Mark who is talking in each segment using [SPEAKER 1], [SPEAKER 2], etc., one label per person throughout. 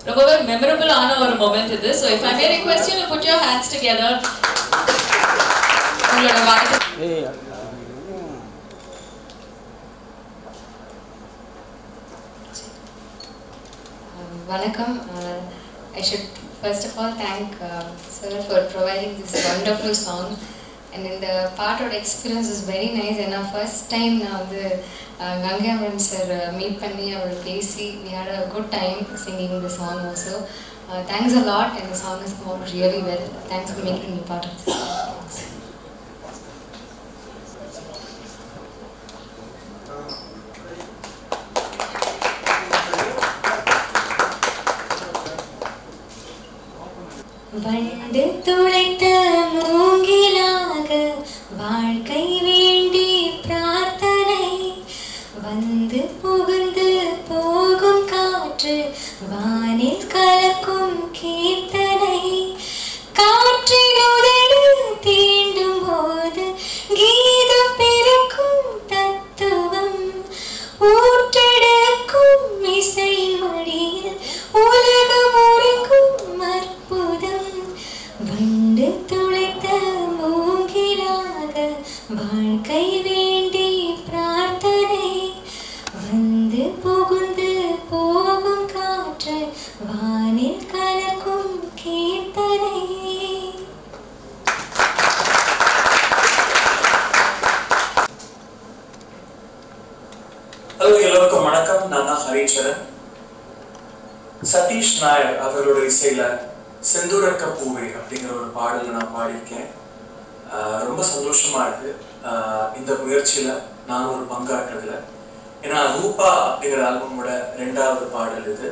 [SPEAKER 1] ரொம்பவே மெமரபிள் ஆன ஒரு மொமெண்ட் இது. So if I may request you to put your hands together. உங்களோட வாழ்த்து.
[SPEAKER 2] வணக்கம். I should first of all thank sir for providing this wonderful song. And in the part of the experience is very nice. And our first time now the Gangayaman sir meet panni avar pesi, we had a good time singing the song also. Thanks a lot, and the song has come out really well. Thanks for making me part of this song.
[SPEAKER 3] வண்டு துளைத்த மூங்கிலாக வாழ்க்கை வேண்டி பிரார்த்தனை வந்து புகுந்து போகும் காற்று வானில் கலக்கும் கீர்த்தனை காற்றின் உதடு தீண்டும் போது கீதம் பிறக்கும் தத்துவம் ஊற்றெடுக்கும் இசை மடியில் உலகம் உறங்கும் அற்புதம் வண்டு துளைத்த மூங்கிலாக வாழ்க்கை வேண்டி பிரார்த்தனை வந்து புகுந்து போகும் காற்று வானில் கலக்கும் கீர்த்தனை.
[SPEAKER 4] ஹலோ, எல்லோருக்கும் வணக்கம். நான் தான் ஹரிச்சரன். சதீஷ் நாயர் அவரோட இசையில செந்தூரக்க பூவே அப்படிங்கிற ஒரு பாடல நான் பாடியிருக்கேன். ரொம்ப சந்தோஷமா இருக்கு இந்த முயற்சியில நான் ஒரு பங்காற்றுறதுல. ஏன்னா ரூபா அப்படிங்கிற ஆல்பமோட 2வது பாடல் இது.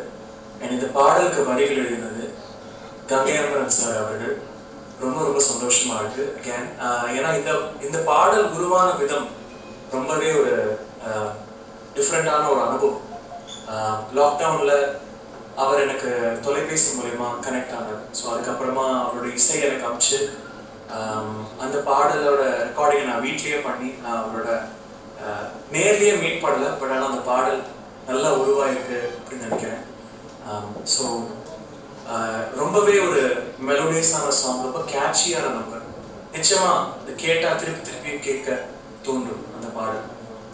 [SPEAKER 4] இந்த பாடலுக்கு வரிகள் எழுதினது கங்கையமரன் சார் அவர்கள். ரொம்ப ரொம்ப சந்தோஷமா இருக்கு அகேன். ஏன்னா இந்த பாடல் உருவான விதம் ரொம்பவே ஒரு டிஃப்ரெண்டான ஒரு அனுபவம். லாக்டவுன்ல அவர் எனக்கு தொலைபேசி மூலமா கனெக்ட் ஆனார். ஸோ அதுக்கப்புறமா அவரோட இசை எனக்கு அமிச்சு அந்த பாடலோட ரெக்கார்டிங்கை நான் வீட்லேயே பண்ணி நான் அவரோட நேர்லேயே மீட் பண்ணல. பட் ஆனால் அந்த பாடல் நல்லா உருவாயிருக்கு அப்படின்னு நினைக்கிறேன். ஸோ ரொம்பவே ஒரு மெலோடியஸான சாங், ரொம்ப கேட்சியான நம்பர். நிச்சயமா கேட்டால் திருப்பியும் கேட்க தோன்றும் அந்த பாடல்.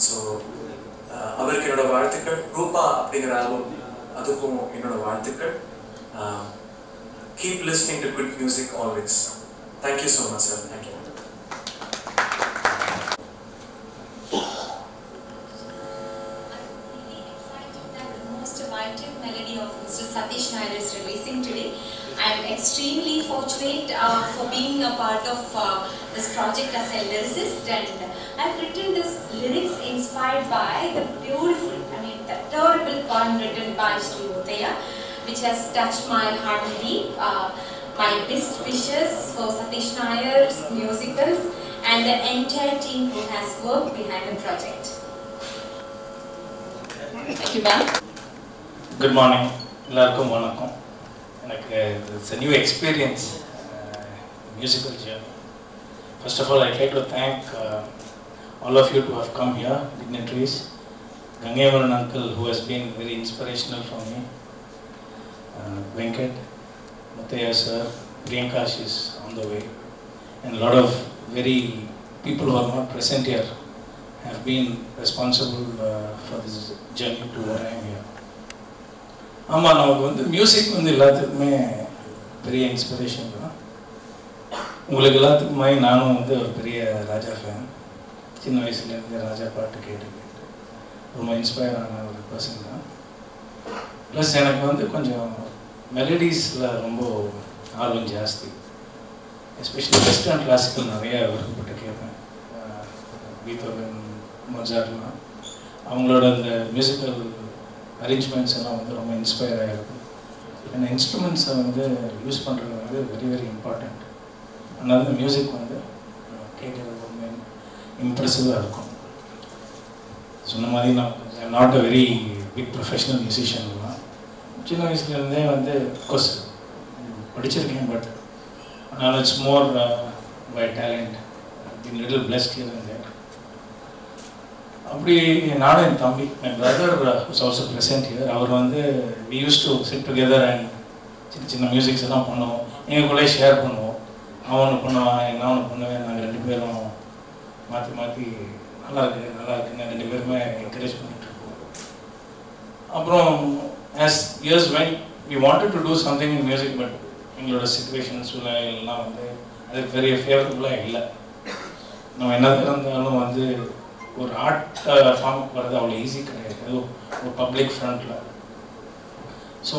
[SPEAKER 4] ஸோ அவருக்கு என்னோட வாழ்த்துக்கள். ரூபா அப்படிங்கிற ஆல்பம் அதுக்கும் என்னோட வாழ்த்துக்கள். Keep listening to good music always. Thank you so much, sir. Thank you.
[SPEAKER 5] Melody of Mr. Satish Nair is releasing today. I am extremely fortunate for being a part of this project as a lyricist, and I have written this lyrics inspired by the beautiful, the adorable poem written by Sri Uthaya, which has touched my heart deep. My best wishes for Satish Nair's musicals and the entire team who has worked behind the project.
[SPEAKER 1] Thank you, ma'am.
[SPEAKER 6] Good morning. எல்லாருக்கும் வணக்கம். எனக்கு it's a new experience, musical journey. First of all, I'd like to thank all of you to have come here, dignitaries. Gangayaman uncle, who has been very inspirational for me. Venkat, Muthaya sir, Priyanka is on the way. And a lot of very people who are not present here have been responsible for this journey to where I am here. ஆமாம், நமக்கு வந்து music வந்து எல்லாத்துக்குமே பெரிய inspiration தான். உங்களுக்கு எல்லாத்துக்குமே நானும் வந்து ஒரு பெரிய ராஜா ஃபேன். சின்ன வயசுலேருந்து ராஜா பாட்டு கேட்டு ரொம்ப இன்ஸ்பயர் ஆன ஒரு பர்சன் தான். ப்ளஸ் எனக்கு வந்து கொஞ்சம் மெலடிஸில் ரொம்ப ஆர்வம் ஜாஸ்தி. எஸ்பெஷலி வெஸ்டர்ன் கிளாசிக்கல் நிறைய விருப்பப்பட்டு கேட்பேன். பீத்தோவன், மொசார்ட்லாம் அவங்களோட அந்த மியூசிக்கல் அரேஞ்ச்மெண்ட்ஸ் எல்லாம் வந்து ரொம்ப இன்ஸ்பயர் ஆகிருக்கும். அந்த இன்ஸ்ட்ருமெண்ட்ஸை வந்து யூஸ் பண்ணுறது வந்து வெரி வெரி இம்பார்ட்டண்ட். அதனால அந்த மியூசிக் வந்து கேட்குறது ரொம்ப இம்ப்ரெசிவாக இருக்கும். சொன்ன மாதிரி நான் not a very big professional மியூசிஷியன்லாம். சின்ன வயசுலேருந்தே வந்து அஃப்கோர்ஸ் படிச்சிருக்கேன். பட் அதனால் it's more by talent, been little blessed here and there. அப்படி நானும் என் தம்பி my brother was also present here. அவர் வந்து we used to sit together and சின்ன சின்ன மியூசிக்ஸ் எல்லாம் பண்ணுவோம், எங்களுக்குள்ளே ஷேர் பண்ணுவோம். அவன் ஒன்று பண்ணுவான், நான் ஒன்று பண்ணுவேன். நாங்கள் 2 பேரும் மாற்றி மாற்றி நல்லா இருக்குன்னு 2 பேருமே என்கரேஜ் பண்ணிட்டு இருக்கோம். அப்புறம் as years when we wanted to do something in music, but எங்களோட சுச்சுவேஷன் சூழ்நிலைகள்லாம் வந்து அதுக்கு பெரிய ஃபேவரபுளாக இல்லை. நம்ம என்னதான் இருந்தாலும் வந்து ஒரு ஆர்ட் ஃபார்முக்கு வர்றது அவ்வளோ ஈஸி கிடையாது, அது ஒரு பப்ளிக் ஃப்ரண்ட்டில். ஸோ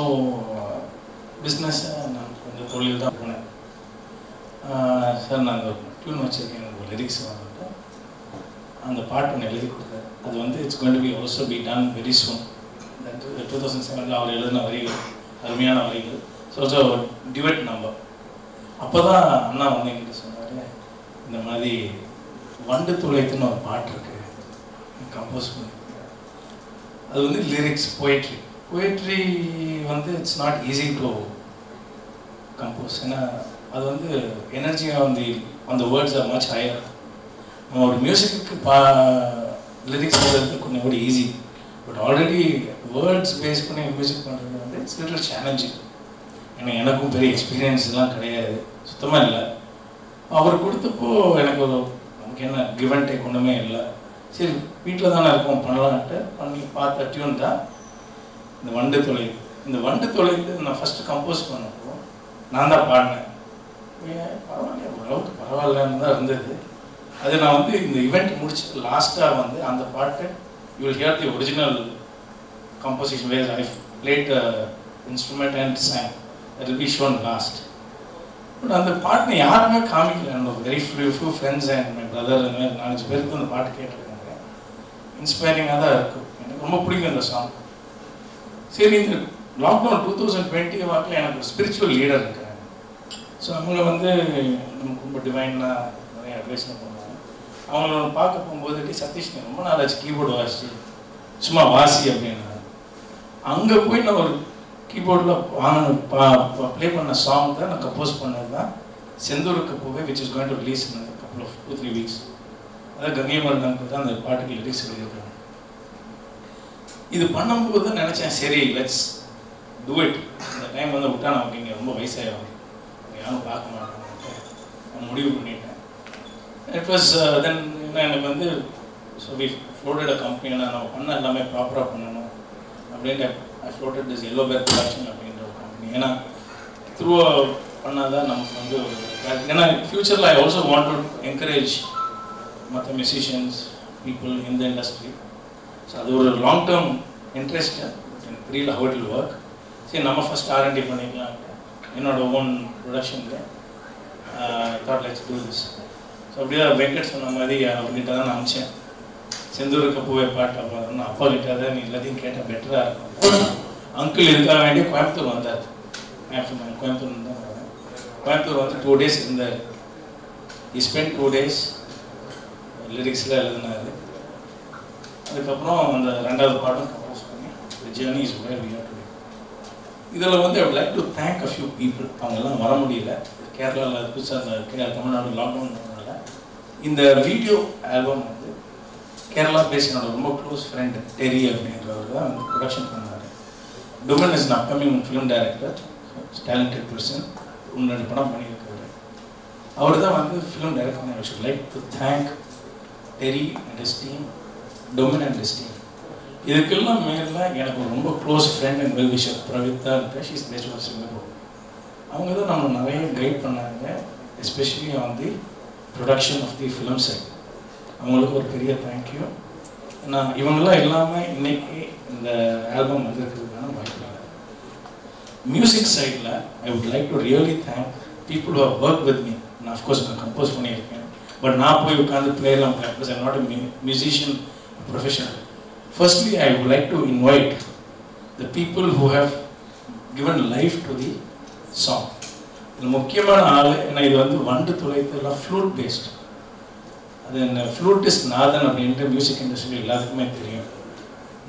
[SPEAKER 6] பிஸ்னஸை நான் கொஞ்சம் தொழில் தான் போனேன். சார் நான் அந்த டியூன் வச்சுருக்கேன், எனக்கு லிரிக்ஸ் வந்துட்டு அந்த பாட்டு ஒன்று எழுதி கொடுத்தேன். அது வந்து it's going to be also be done very soon. 2007 அவர் எழுதின வரிகள், அருமையான வரிகள். So also dude number. அப்போ தான் அண்ணா வந்து என்கிட்ட சொன்னார், இந்த மாதிரி வண்டு துளைத்துன்னு ஒரு பாட்டு இருக்குது, கம்போஸ் பண்ணியிருக்கேன். அது வந்து லிரிக்ஸ் போய்ட்ரி வந்து it's not easy to compose. ஏன்னா அது வந்து எனர்ஜியாக வந்து அந்த வேர்ட்ஸ் ஆர் மச் ஹையர். நம்ம ஒரு மியூசிக்கு லிரிக்ஸ் எழுதுறது கொஞ்சம் கூட easy, but already words base பண்ணி மியூசிக் பண்ணுறது வந்து இட்ஸ் லிட்டில் சேலஞ்சிங். ஏன்னா எனக்கும் பெரிய எக்ஸ்பீரியன்ஸ்லாம் கிடையாது, சுத்தமாக இல்லை. அவர் கொடுத்தப்போ எனக்கு ஒரு நமக்கு என்ன கிவ் அண்ட் டேக் ஒன்றுமே இல்லை. சரி வீட்டில் தானே இருக்கோம், பண்ணலான்ட்டு பண்ணி பார்த்த டியூன் தான் இந்த வண்டு தொலை. இந்த வண்டு தொலைந்து நான் ஃபஸ்ட்டு கம்போஸ் பண்ணப்போ நான் தான் பாடினேன். பரவாயில்ல, ஓரளவுக்கு பரவாயில்லன்னு தான் இருந்தது. அது நான் வந்து இந்த ஈவெண்ட் முடிச்சுட்டு லாஸ்ட்டாக வந்து அந்த பாட்டு you will hear the original composition where I played instrument and song that will be shown last. But அந்த பாட்டை யாருமே காமிக்கல. என்னோட very few friends and my brother 4-5 பேருக்கு அந்த பாட்டு கேட்டிருக்காங்க. இன்ஸ்பைரிங்காக தான் இருக்கும், எனக்கு ரொம்ப பிடிக்கும் இந்த சாங். சரி, இந்த லாக்டவுன் 2020 வாக்கில் எனக்கு ஒரு ஸ்பிரிச்சுவல் லீடர் இருக்கிறாங்க. ஸோ அவங்கள வந்து நமக்கு ரொம்ப டிவைனாக நிறைய அட்வைஸ்லாம் பண்ணுவாங்க. அவங்கள பார்க்க போகும்போது சதீஷ் ரொம்ப நாள் ஆச்சு கீபோர்டு வாசி, சும்மா வாசி அப்படின்னா அங்கே போய் நான் ஒரு கீபோர்டில் ப்ளே பண்ண சாங் தான் நான் கம்போஸ் பண்ணது தான் செந்தூருக்கு பூவே, which is going to release in couple of 2-3 weeks. அதாவது கங்கை மருந்தாங்க தான் அந்த பாட்டுக்கு லிரிக்ஸ் எழுதியிருக்காங்க. இது பண்ணும்போது தான் நினச்சேன், சரி லெட்ஸ் டூ இட். இந்த டைம் வந்து விட்டா நமக்கு இங்கே ரொம்ப வயசாகிடும், யாரும் பார்க்க மாட்டாங்க, நான் முடிவு பண்ணிட்டேன். இட் வாஸ் தென் எனக்கு வந்து so we floated a company. நம்ம பண்ண எல்லாமே ப்ராப்பராக பண்ணணும் அப்படின்ட்டு I floated this Yellow Bear Production அப்படின்ற ஒரு கம்பெனி. ஏன்னா த்ரூ பண்ணால் தான் நமக்கு வந்து ஒரு, ஏன்னா ஃப்யூச்சரில் I also want to encourage மற்ற musicians people in the industry. So அது ஒரு லாங் டேர்ம் இன்ட்ரெஸ்ட்டு, எனக்கு தெரியல ஹவ் இட் வில் ஒர்க். சரி நம்ம ஃபஸ்ட் R&D பண்ணிக்கலாம் என்னோட ஓன் ப்ரொடக்ஷனில் thought let's do this. So அப்படியே வெங்கட் சொன்ன மாதிரி அவர்கிட்ட தான் நான் அமிச்சேன், செந்தூருக்கு பூவே பாட்டு. அப்போ நான் அப்பா கிட்ட தான் நீ எல்லாத்தையும் கேட்டால் பெட்டராக இருக்கும். அங்கிள் இருக்க வேண்டிய கோயம்புத்தூர் வந்தார். கோயம்புத்தூர் தான் வரேன். கோயம்புத்தூர் வந்து 2 days இருந்தார். he spent 2 days லிரிக்ஸில் எழுதினார். அதுக்கப்புறம் அந்த 2வது பாட்டும் கம்போஸ் பண்ணி the journey is where we are today. இதில் வந்து I would like to thank a few people. அவங்கெல்லாம் வர முடியல, கேரளாவில் புதுசாக அந்த தமிழ்நாடு லாக்டவுன் இந்த வீடியோ ஆல்பம் வந்து கேரளா பேஸ் என்னோட ரொம்ப க்ளோஸ் ஃப்ரெண்ட் டெரி அப்படின்றவர் தான் வந்து ப்ரொடக்ஷன் பண்ணார். டுமன் is an upcoming film director, talented person, 2 படம் பண்ணியிருக்காரு. அவர் தான் வந்து film director. I should like to thank Terry and his team, டுமன் அண்ட் ஹிஸ் டீம். இதுக்கெல்லாம் மேலே எனக்கு ஒரு ரொம்ப close friend and well wisher Pravitha இருக்கு. She's based of Singapore. அவங்க தான் நம்ம நிறைய கைட் பண்ணாங்க, especially on the production of the film side. அவங்களுக்கு ஒரு பெரிய தேங்க்யூ. நான் இவங்கெல்லாம் இல்லாமல் இன்னைக்கு இந்த ஆல்பம் வந்திருக்கிறதுக்கான வாய்ப்பு இல்லை. மியூசிக் சைடில் I would like to really thank people who have work with me. நான் அஃப்கோர்ஸ் நான் கம்போஸ் பண்ணியிருக்கேன், பட் நான் போய் உட்காந்து பிளேலாம் because I not a musician professional. Firstly, I would like to invite the people who have given life to the song. இது முக்கியமான ஆள் ஏன்னா இது வந்து வண்டு துளைத்தெல்லாம் ஃப்ளூட் பேஸ்ட். அது என்ன ஃப்ளூட்டிஸ்ட் நாதன் அப்படின்ட்டு மியூசிக் இண்டஸ்ட்ரியில் எல்லாத்துக்குமே தெரியும்.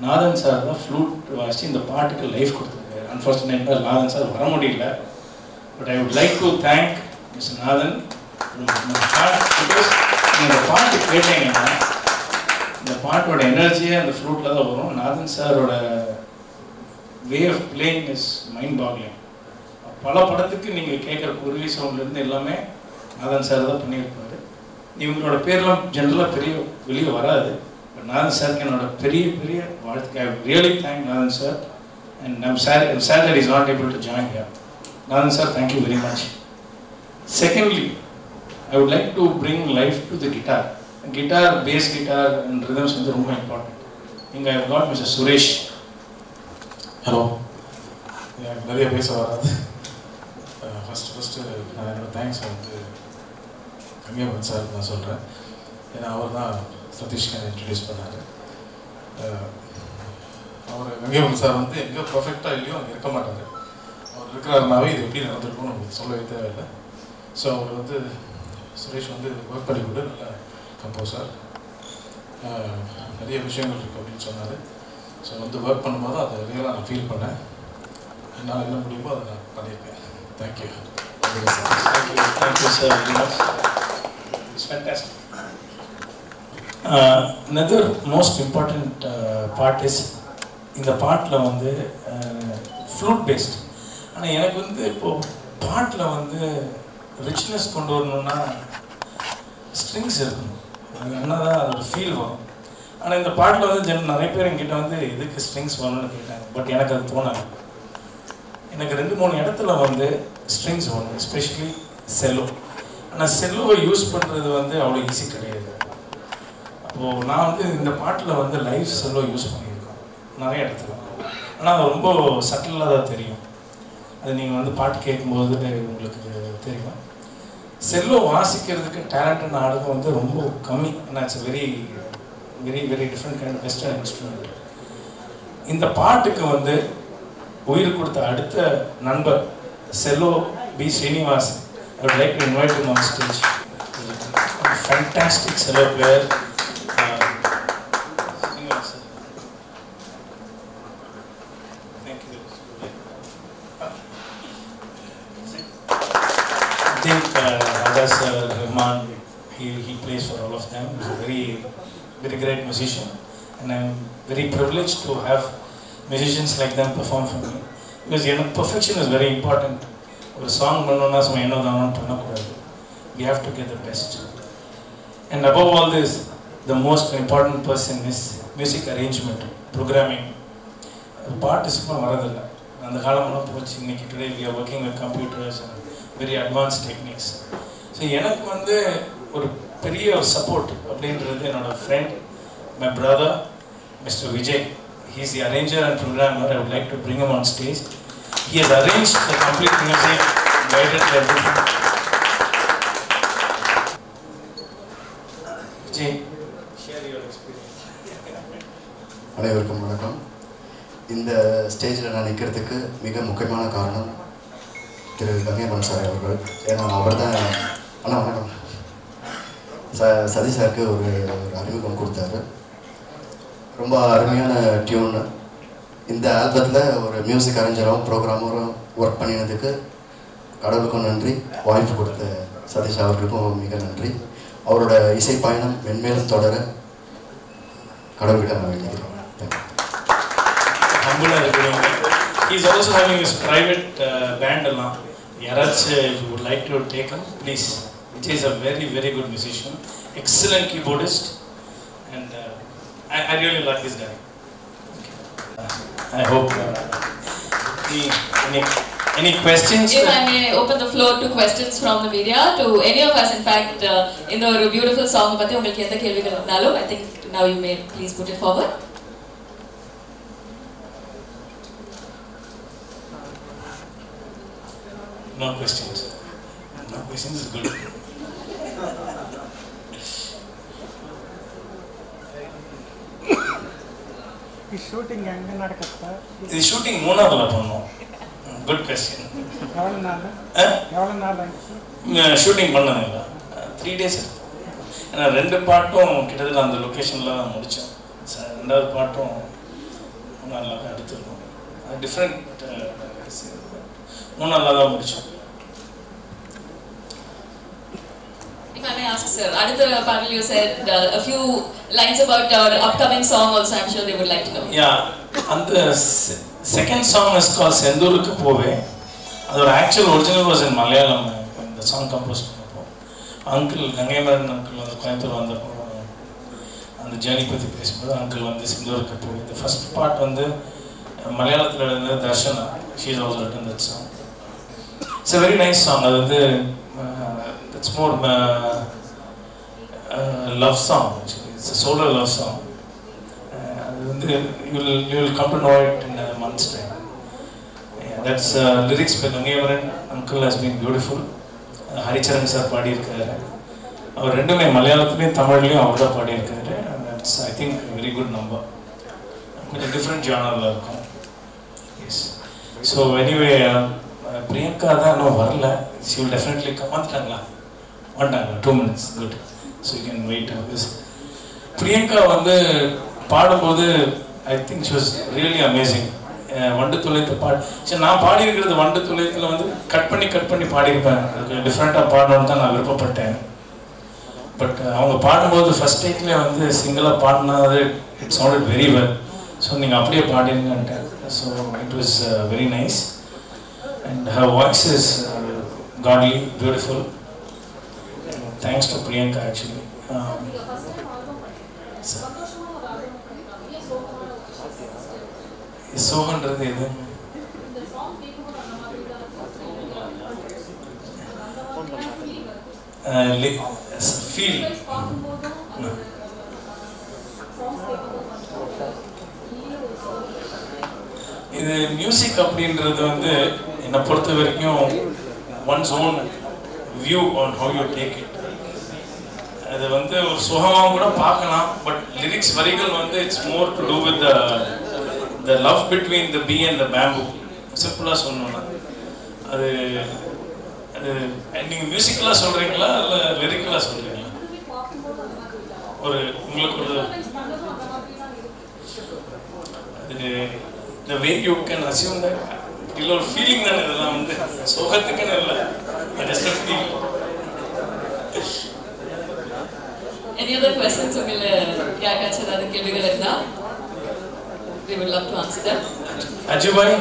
[SPEAKER 6] நாதன் சார் தான் ஃப்ளூட் வாசித்து இந்த பாட்டுக்கு லைஃப் கொடுத்துருக்காரு. அன்ஃபார்ச்சுனேட்டாக நாதன் சார் வர முடியல, but I would like to thank mister Nathan. Because இந்த பாட்டு கேட்டீங்கன்னா இந்த பாட்டோட எனர்ஜியே அந்த ஃப்ளூட்டில் தான் வரும். நாதன் சாரோட way of playing is mind boggling. பல படத்துக்கு நீங்கள் கேட்குற குருவி சவுண்ட்லேருந்து எல்லாமே நாதன் சார் தான் பண்ணியிருப்பார். இவங்களோட பேர்லாம் ஜென்ரலாக பெரிய வெளியே வராது. பட் நாதன் சாருக்கு என்னோட பெரிய பெரிய வாழ்க்கை. I really thank Nathan sir and I'm sad that he's not able to join here. Nathan sir, thank you very much. Secondly, I would like to bring life to the guitar. Guitar, bass guitar and rhythms are very important. I have got Mr. Suresh.
[SPEAKER 7] Hello. நிறைய பேச வராது. First நான் என்னோட thanks வந்து Gangaiamman sir நான் சொல்கிறேன். ஏன்னா அவர் தான் சதீஷ்கனை இன்ட்ரடியூஸ் பண்ணார். அவர் கங்கையம்மன் சார் வந்து எங்கே பர்ஃபெக்டாக இல்லையோ அங்கே இருக்க மாட்டார். அவர் இருக்கிறாருனாவே இது எப்படி நடந்துருக்கும்னு நமக்கு சொல்லவே தேவையில்லை. ஸோ அவர் வந்து சுரேஷ் வந்து ஒர்க் பண்ணி கூட நல்ல கம்போசர், நிறைய விஷயங்கள் இருக்குது அப்படின்னு சொன்னார். ஸோ வந்து ஒர்க் பண்ணும்போது அதை ரியலாக நான் ஃபீல் பண்ணேன். என்னால் என்ன முடியுமோ அதை நான் பண்ணியிருக்கேன். Thank you.
[SPEAKER 6] Thank you sir very much. It's fantastic. Another most important part is இந்த பாட்டில் வந்து ஃப்ளூட் பேஸ்ட். ஆனால் எனக்கு வந்து இப்போது பாட்டில் வந்து ரிச்னஸ் கொண்டு வரணுன்னா ஸ்ட்ரிங்ஸ் இருக்கணும். அது என்ன தான் அதோட ஃபீல் வரும். ஆனால் இந்த பாட்டில் வந்து நிறைய பேர் என்கிட்ட வந்து எதுக்கு ஸ்ட்ரிங்ஸ் வரணும்னு கேட்டாங்க. பட் எனக்கு அது தோணாது. எனக்கு 2-3 இடத்துல வந்து ஸ்ட்ரிங்ஸ் வரும், எஸ்பெஷலி செல்லோ. ஆனால் செல்லோவை யூஸ் பண்ணுறது வந்து அவ்வளோ ஈஸி கிடையாது. அப்போது நான் வந்து இந்த பாட்டில் வந்து லைவ் செல்லோ யூஸ் பண்ணியிருக்கேன் நிறைய இடத்துல. ஆனால் அது ரொம்ப சட்டிலாக தான் தெரியும். அது நீங்கள் வந்து பாட்டு கேட்கும்போது உங்களுக்கு தெரியும். செல்லோ வாசிக்கிறதுக்கு டேலண்டான ஆளுங்க வந்து ரொம்ப கம்மி. ஏன்னா it's very very very different kind western instrument. இந்த பாட்டுக்கு வந்து உயிர் கொடுத்த அடுத்த நண்பர் cello B Srinivasan. I would like to invite him on stage. A fantastic cello player. Thank you. I think Raja sir, Rahman, he plays for all of them. He's a very very great musician, and I'm very privileged to have musicians like them perform for me. Because perfection is very important. ஒரு song பண்ணோன்னா சும்மா என்ன தான் பண்ணக்கூடாது. We have to get the best. And above all this, the most important person is music arrangement, programming. பாட்டு சும்மா வரதில்லை. அந்த காலமெல்லாம் போச்சு. இன்னைக்கு today we are working with computers and very advanced techniques. So எனக்கு வந்து ஒரு பெரிய ஒரு சப்போர்ட் அப்படின்றது என்னோட friend, my brother, Mr. Vijay. He is the arranger and programmer. I would like to bring him on stage. He has arranged the complete music, guided everything. Vijay, share your experience.
[SPEAKER 8] அனைவருக்கும் வணக்கம். இந்த ஸ்டேஜில் நான் நிற்கிறதுக்கு மிக முக்கியமான காரணம் திரு Gangaiamman sir அவர்கள். ஏன்னா அவர் தான் வணக்கம் சதீஷ் சாருக்கு ஒரு அறிமுகம் கொடுத்தாரு. ரொம்ப அருமையான டியூன். இந்த ஆல்பத்தில் ஒரு மியூசிக் அரேஞ்சரும் ப்ரோக்ராமரும் ஒர்க் பண்ணினதுக்கு கடவுளுக்கும் நன்றி. வாய்ப்பு கொடுத்த சதீஷ் அவர்களுக்கும் மிக நன்றி. அவரோட இசை பயணம் மென்மேலும் தொடர கடவுள்கிட்ட நான் வேண்டிக்கிறேன்.
[SPEAKER 6] ஹம்பிளாக இருக்கிறவங்க. He is also having his private band along. யாராச்சும் if you would like to take him, please. Vijay is a very very good musician, excellent keyboardist, and I really like this guy. I hope any questions?
[SPEAKER 1] If I may open the floor to questions from the media, to any of us. In fact, in the beautiful song பத்தி உங்களுக்கு எந்த கேள்விகள் இருந்தாலும், I think now you may please put it forward.
[SPEAKER 6] No questions. No questions is good.
[SPEAKER 9] Shooting எங்கே நடக்குது sir?
[SPEAKER 6] இது shooting 3ஆவதுல பண்ணோம். Good question.
[SPEAKER 9] எவ்வளோ நாள் ஆச்சு
[SPEAKER 6] ஷூட்டிங் பண்ணதில்லை? 3 days எடுத்தோம். ஏன்னா 2 பாட்டும் கிட்டத்தட்ட அந்த லொக்கேஷனில் தான் முடித்தோம். 2வது பாட்டும் 3 நாளில் தான் எடுத்துருக்கோம். டிஃப்ரெண்ட் 3 நாளில் தான் முடித்தோம்.
[SPEAKER 1] If I may ask, sir, அடுத்த panel you said a few lines about our upcoming song also. I'm sure they would like to know.
[SPEAKER 6] Yeah, and the second song is called Sendurukku Pove. Our actual original was in Malayalam. The song composed பண்ணப்போ uncle Gangai Amaran uncle வந்து கோயம்புத்தூர் வந்தப்போ அந்த journey பற்றி பேசும்போது uncle வந்து Sendurukku Pove. The first part வந்து மலையாளத்தில் எழுந்த Darshana, she has also written that song. It's a very nice song. அது வந்து it's more love song actually. It's a solo love song. You will come to know it in a month's time. Yeah, that's lyrics by Gangavaran. Uncle has been beautiful. Haricharan sir பாடி இருக்காரு. அவர் ரெண்டுமே மலையாளத்திலயும் தமிழ்லயும் அவர் தான் பாடி இருக்காரு. That's I think a very good number. கொஞ்சம் different genre இருக்கும். Yes. So anyway, Priyanka தான் இன்னும் வரல. She will definitely come. வந்துட்டாங்களா? 2 minutes. Good. So you can wait. Priyanka வந்து பாடும்போது I think she was really amazing. வண்டு துளைத்த பாடு. சரி, நான் பாடி இருக்கிறது வண்டு துளைத்துல வந்து கட் பண்ணி பாடியிருப்பேன். அதுக்கு டிஃப்ரெண்ட்டாக பாடணும்னு தான் நான் விருப்பப்பட்டேன். பட் அவங்க பாடும்போது ஃபர்ஸ்ட் டேக்லேயே வந்து சிங்கிளாக பாடினது it sounded very well. So நீங்கள் அப்படியே பாடிருங்கன்ட்டு. So it was very nice. And her voice is godly, beautiful. Thanks to Priyanka actually. சோகன்றது எது? ஃபீல். இது மியூசிக் அப்படின்றது வந்து என்னை பொறுத்த வரைக்கும் one's own view on how you take it. அது வந்து ஒரு சுகமாக கூட பார்க்கலாம். பட் லிரிக்ஸ் வரிகள் வந்து it's more to do with the love between the bee and the bamboo. சிம்பிளாக சொல்லணும்னா அது அது நீங்கள் மியூசிக்கலாக சொல்கிறீங்களா இல்லை லிரிக்கலாக சொல்கிறீங்களா? ஒரு உங்களுக்கு ஒரு அது the way you can assume that இல்லை ஒரு ஃபீலிங் தானே இதெல்லாம் வந்து சோகத்துக்குன்னு இல்லை. just a feel.
[SPEAKER 1] Any other questions உங்களை யாருக்காச்சும் ஏதாவது கேள்விகள் இருந்தா we would love to answer them.
[SPEAKER 6] Ajubhai,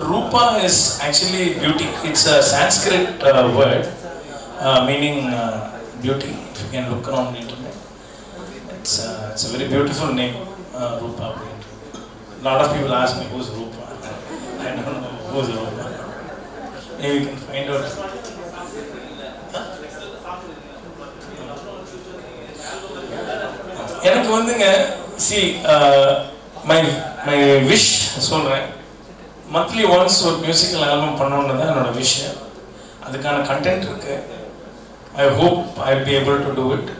[SPEAKER 6] Rupa is actually beauty. It's a Sanskrit word meaning beauty. If you can look around the internet, it's a very beautiful name, Rupa. A lot of people ask me who's Rupa. I don't know who's Rupa. Maybe you can find out. எனக்கு வந்துங்க see my wish சொல்கிறேன். Monthly once ஒரு musical album பண்ணணுன்னு தான் என்னோட wish. அதுக்கான content இருக்குது. I hope I be able to do it.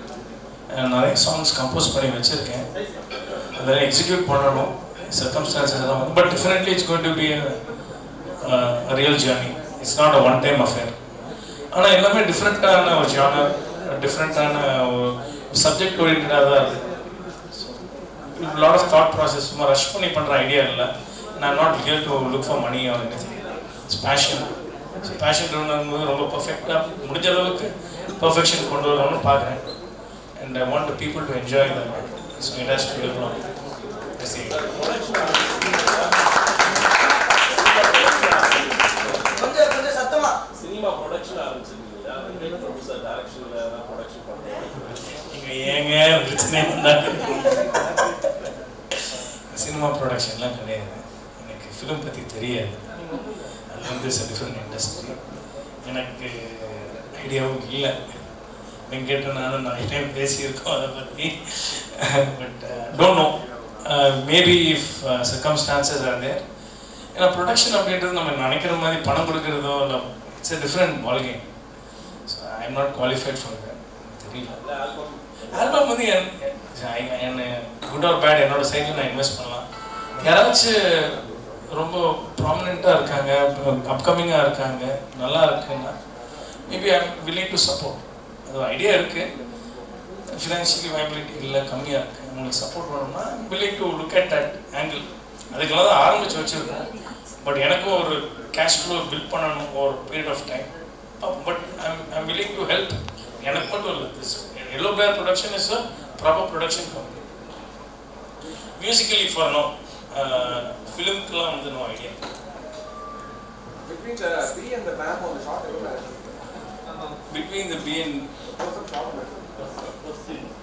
[SPEAKER 6] நிறைய சாங்ஸ் கம்போஸ் பண்ணி வச்சுருக்கேன். அதெல்லாம் எக்ஸிக்யூட் பண்ணணும். சர்க்கம்ஸ்டான்சஸ் எல்லாம் வந்து but definitely it's going to be a real journey. It's not a one time affair. ஆனால் எல்லாமே டிஃப்ரெண்ட்டான ஒரு ஜானர், டிஃப்ரெண்ட்டான ஒரு சப்ஜெக்ட் ஓரியன்டாக தான் இருக்குது. A lot of thought process. சும்மா ரஷ் பண்ணி பண்ணுற ஐடியா இல்லை. And I'm not here to look for money or anything. It's passion. So passion வந்து ரொம்ப பர்ஃபெக்டாக முடிஞ்ச அளவுக்கு பர்ஃபெக்ஷன் கொண்டு வரணும்னு பார்க்குறேன். And I want the people to enjoy that. So it has to live long.
[SPEAKER 10] Cinema production ஆரம்பிச்சிருக்கீங்களா? Producer டைரக்ஷன்ல ப்ரொடக்ஷன் பண்ணுறீங்க.
[SPEAKER 6] ஏங்க பிரச்சனை பண்ணாங்க. சினிமா ப்ரொடக்ஷன்லாம் கிடையாது. எனக்கு ஃபிலிம் பற்றி தெரியாது. அது வந்து இட்ஸ் டிஃப்ரெண்ட் இண்டஸ்ட்ரி. எனக்கு ஐடியாவும் இல்லை. வெங்கட் நானும் நிறைய டைம் பேசியிருக்கோம் அதை பற்றி. But don't know, maybe if circumstances are there. ஏன்னா ப்ரொடக்ஷன் அப்படின்றது நம்ம நினைக்கிற மாதிரி பணம் கொடுக்குறதோ இல்லை, it's a different ball game. So I am not qualified for that. தெரியல. ஆல்பம் வந்து என்ன குட் ஆர் பேட் என்னோட சைடில் நான் இன்வெஸ்ட் பண்ணலாம். யாராச்சும் ரொம்ப ப்ராமினெண்ட்டாக இருக்காங்க, அப்கமிங்காக இருக்காங்க, நல்லா இருக்குன்னா maybe I am willing to support. அது ஐடியா இருக்குது, ஃபினான்ஷியலி வைபிலிட்டி இல்லை, கம்மியாக இருக்குது, உங்களுக்கு சப்போர்ட் பண்ணணும்னா willing to look at that angle. அதுக்கெல்லாம் தான் ஆரம்பித்து வச்சுருக்கோம். பட் எனக்கும் ஒரு கேஷ் ஃப்ளோ பில்ட் பண்ணணும் ஒரு period of time. But I am willing to help. எனக்கு மட்டும் இல்லை, Yellow Bear Production is a proper production company. Musically for now, film kalam no idea.
[SPEAKER 10] Between the B and the ramp on the shot,
[SPEAKER 6] Between the B and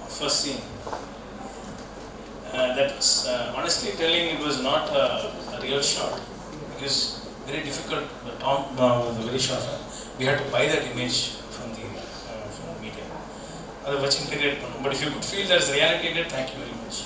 [SPEAKER 6] first scene. That was, honestly telling, it was not a real shot because very difficult. The Tom was very short. We had to buy that image from the media. But if you could feel there's reality in it, thank you very much.